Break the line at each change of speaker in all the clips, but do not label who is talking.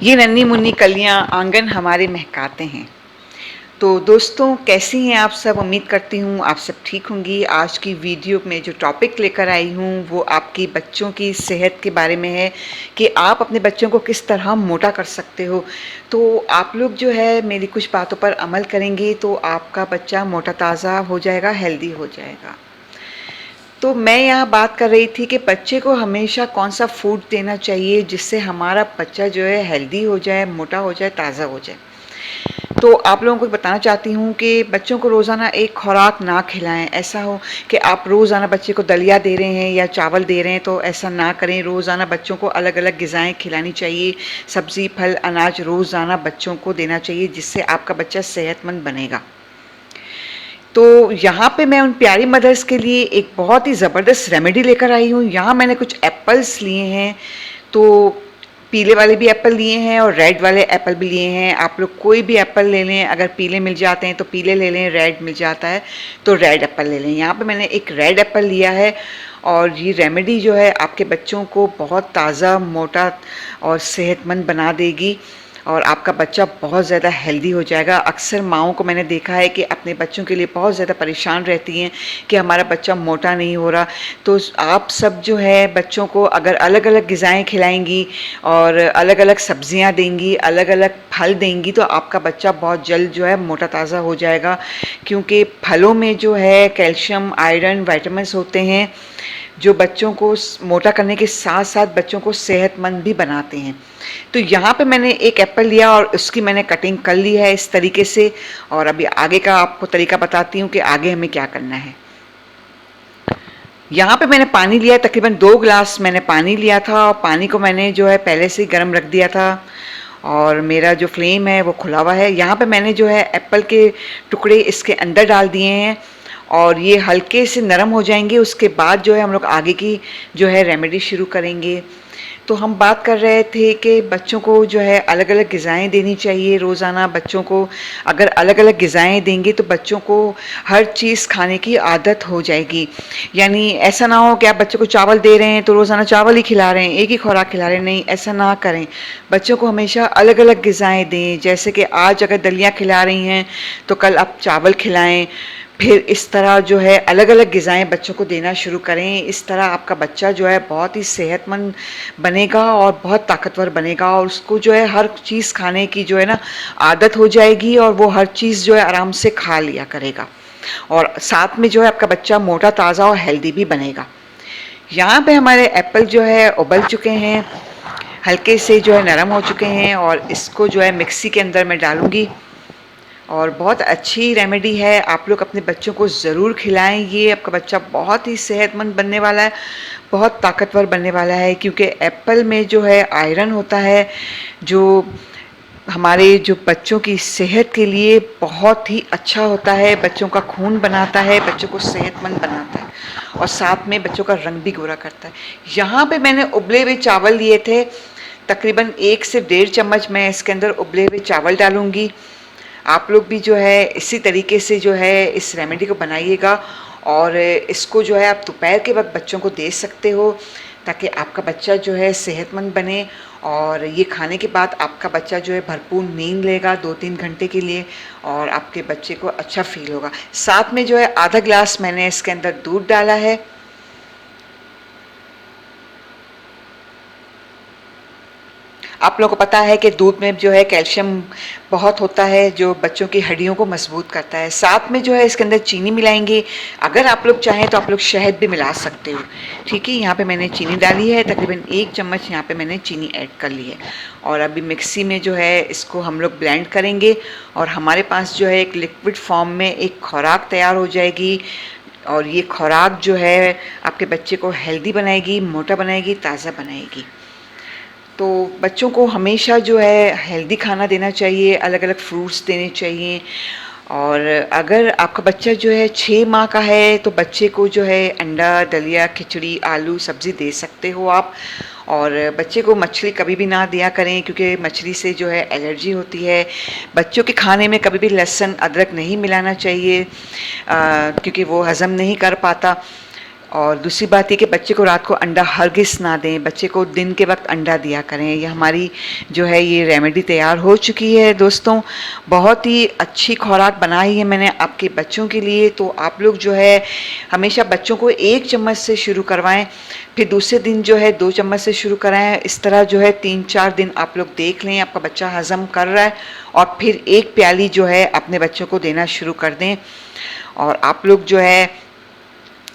ये नन्ही मुन्नी कलियां आंगन हमारे महकाते हैं। तो दोस्तों, कैसी हैं आप सब? उम्मीद करती हूँ आप सब ठीक होंगी। आज की वीडियो में जो टॉपिक लेकर आई हूँ वो आपकी बच्चों की सेहत के बारे में है कि आप अपने बच्चों को किस तरह मोटा कर सकते हो। तो आप लोग जो है मेरी कुछ बातों पर अमल करेंगे तो आपका बच्चा मोटा ताज़ा हो जाएगा, हेल्दी हो जाएगा। तो मैं यहाँ बात कर रही थी कि बच्चे को हमेशा कौन सा फूड देना चाहिए जिससे हमारा बच्चा जो है हेल्दी हो जाए, मोटा हो जाए, ताज़ा हो जाए। तो आप लोगों को बताना चाहती हूँ कि बच्चों को रोज़ाना एक खुराक ना खिलाएं। ऐसा हो कि आप रोज़ाना बच्चे को दलिया दे रहे हैं या चावल दे रहे हैं तो ऐसा ना करें। रोज़ाना बच्चों को अलग अलग ग़िज़ाएँ खिलानी चाहिए। सब्ज़ी, फल, अनाज रोज़ाना बच्चों को देना चाहिए जिससे आपका बच्चा सेहतमंद बनेगा। तो यहाँ पे मैं उन प्यारी मदर्स के लिए एक बहुत ही ज़बरदस्त रेमेडी लेकर आई हूँ। यहाँ मैंने कुछ एप्पल्स लिए हैं, तो पीले वाले भी एप्पल लिए हैं और रेड वाले एप्पल भी लिए हैं। आप लोग कोई भी एप्पल ले लें, अगर पीले मिल जाते हैं तो पीले ले लें, रेड मिल जाता है तो रेड एप्पल ले लें। यहाँ पे मैंने एक रेड एप्पल लिया है और ये रेमेडी जो है आपके बच्चों को बहुत ताज़ा, मोटा और सेहतमंद बना देगी और आपका बच्चा बहुत ज़्यादा हेल्दी हो जाएगा। अक्सर माँओं को मैंने देखा है कि अपने बच्चों के लिए बहुत ज़्यादा परेशान रहती हैं कि हमारा बच्चा मोटा नहीं हो रहा। तो आप सब जो है बच्चों को अगर अलग अलग ग़िज़ाएँ खिलाएंगी और अलग अलग सब्जियां देंगी, अलग अलग फल देंगी तो आपका बच्चा बहुत जल्द जो है मोटा ताज़ा हो जाएगा। क्योंकि फलों में जो है कैल्शियम, आयरन, विटामिन्स होते हैं जो बच्चों को मोटा करने के साथ साथ बच्चों को सेहतमंद भी बनाते हैं। तो यहाँ पे मैंने एक एप्पल लिया और उसकी मैंने कटिंग कर ली है इस तरीके से। और अभी आगे का आपको तरीका बताती हूँ कि आगे हमें क्या करना है। यहाँ पे मैंने पानी लिया, तकरीबन 2 गिलास मैंने पानी लिया था और पानी को मैंने जो है पहले से ही गर्म रख दिया था और मेरा जो फ्लेम है वो खुला हुआ है। यहाँ पे मैंने जो है एप्पल के टुकड़े इसके अंदर डाल दिए हैं और ये हल्के से नरम हो जाएंगे। उसके बाद जो है हम लोग आगे की जो है रेमेडी शुरू करेंगे। तो हम बात कर रहे थे कि बच्चों को जो है अलग अलग ग़िज़ाएँ देनी चाहिए रोज़ाना। बच्चों को अगर अलग अलग ग़िज़ाएँ देंगे तो बच्चों को हर चीज़ खाने की आदत हो जाएगी। यानी ऐसा ना हो कि आप बच्चों को चावल दे रहे हैं तो रोज़ाना चावल ही खिला रहे हैं, एक ही खुराक खिला रहे हैं। नहीं, ऐसा ना करें। बच्चों को हमेशा अलग अलग ग़िज़ाएँ दें। जैसे कि आज अगर दलिया खिला रही हैं तो कल आप चावल खिलाएँ। फिर इस तरह जो है अलग अलग ग़िज़ाएँ बच्चों को देना शुरू करें। इस तरह आपका बच्चा जो है बहुत ही सेहतमंद बनेगा और बहुत ताकतवर बनेगा और उसको जो है हर चीज़ खाने की जो है ना आदत हो जाएगी और वो हर चीज़ जो है आराम से खा लिया करेगा और साथ में जो है आपका बच्चा मोटा, ताज़ा और हेल्दी भी बनेगा। यहाँ पे हमारे एप्पल जो है उबल चुके हैं, हल्के से जो है नरम हो चुके हैं और इसको जो है मिक्सी के अंदर मैं डालूँगी। और बहुत अच्छी रेमेडी है, आप लोग अपने बच्चों को ज़रूर खिलाएं। ये आपका बच्चा बहुत ही सेहतमंद बनने वाला है, बहुत ताकतवर बनने वाला है क्योंकि एप्पल में जो है आयरन होता है जो हमारे जो बच्चों की सेहत के लिए बहुत ही अच्छा होता है। बच्चों का खून बनाता है, बच्चों को सेहतमंद बनाता है और साथ में बच्चों का रंग भी गोरा करता है। यहाँ पे मैंने उबले हुए चावल लिए थे, तकरीबन 1 से 1.5 चम्मच मैं इसके अंदर उबले हुए चावल डालूँगी। आप लोग भी जो है इसी तरीके से जो है इस रेमेडी को बनाइएगा और इसको जो है आप दोपहर के वक्त बच्चों को दे सकते हो ताकि आपका बच्चा जो है सेहतमंद बने। और ये खाने के बाद आपका बच्चा जो है भरपूर नींद लेगा 2-3 घंटे के लिए और आपके बच्चे को अच्छा फील होगा। साथ में जो है आधा गिलास मैंने इसके अंदर दूध डाला है। आप लोगों को पता है कि दूध में जो है कैल्शियम बहुत होता है जो बच्चों की हड्डियों को मजबूत करता है। साथ में जो है इसके अंदर चीनी मिलाएंगे। अगर आप लोग चाहें तो आप लोग शहद भी मिला सकते हो। ठीक है, यहाँ पे मैंने चीनी डाली है, तकरीबन 1 चम्मच यहाँ पे मैंने चीनी ऐड कर ली है और अभी मिक्सी में जो है इसको हम लोग ब्लेंड करेंगे और हमारे पास जो है एक लिक्विड फॉर्म में एक खुराक तैयार हो जाएगी। और ये खुराक जो है आपके बच्चे को हेल्दी बनाएगी, मोटा बनाएगी, ताज़ा बनाएगी। तो बच्चों को हमेशा जो है हेल्दी खाना देना चाहिए, अलग अलग फ्रूट्स देने चाहिए। और अगर आपका बच्चा जो है 6 माह का है तो बच्चे को जो है अंडा, दलिया, खिचड़ी, आलू, सब्ज़ी दे सकते हो आप। और बच्चे को मछली कभी भी ना दिया करें क्योंकि मछली से जो है एलर्जी होती है। बच्चों के खाने में कभी भी लहसुन, अदरक नहीं मिलाना चाहिए क्योंकि वो हज़म नहीं कर पाता। और दूसरी बात ये कि बच्चे को रात को अंडा हरगिज़ ना दें, बच्चे को दिन के वक्त अंडा दिया करें। ये हमारी जो है ये रेमेडी तैयार हो चुकी है दोस्तों। बहुत ही अच्छी खुराक बनाई है मैंने आपके बच्चों के लिए। तो आप लोग जो है हमेशा बच्चों को 1 चम्मच से शुरू करवाएं, फिर दूसरे दिन जो है 2 चम्मच से शुरू कराएं। इस तरह जो है 3-4 दिन आप लोग देख लें आपका बच्चा हज़म कर रहा है, और फिर 1 प्याली जो है अपने बच्चों को देना शुरू कर दें। और आप लोग जो है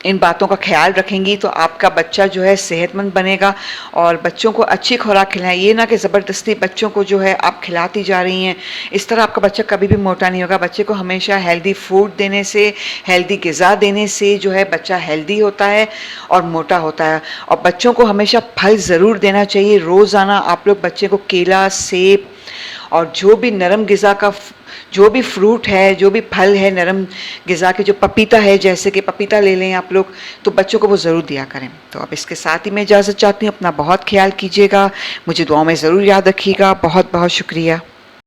इन बातों का ख्याल रखेंगी तो आपका बच्चा जो है सेहतमंद बनेगा। और बच्चों को अच्छी खुराक खिलाएं, ये ना कि ज़बरदस्ती बच्चों को जो है आप खिलाती जा रही हैं। इस तरह आपका बच्चा कभी भी मोटा नहीं होगा। बच्चे को हमेशा हेल्दी फूड देने से, हेल्दी ग़िज़ा देने से जो है बच्चा हेल्दी होता है और मोटा होता है। और बच्चों को हमेशा फल ज़रूर देना चाहिए। रोज़ाना आप लोग बच्चे को केला, सेब और जो भी नरम ग़िज़ा का जो भी फ्रूट है, जो भी फल है नरम ग़िज़ा के, जो पपीता है, जैसे कि पपीता ले लें आप लोग, तो बच्चों को वो ज़रूर दिया करें। तो अब इसके साथ ही मैं इजाज़त चाहती हूँ। अपना बहुत ख्याल कीजिएगा, मुझे दुआओं में ज़रूर याद रखिएगा। बहुत बहुत शुक्रिया।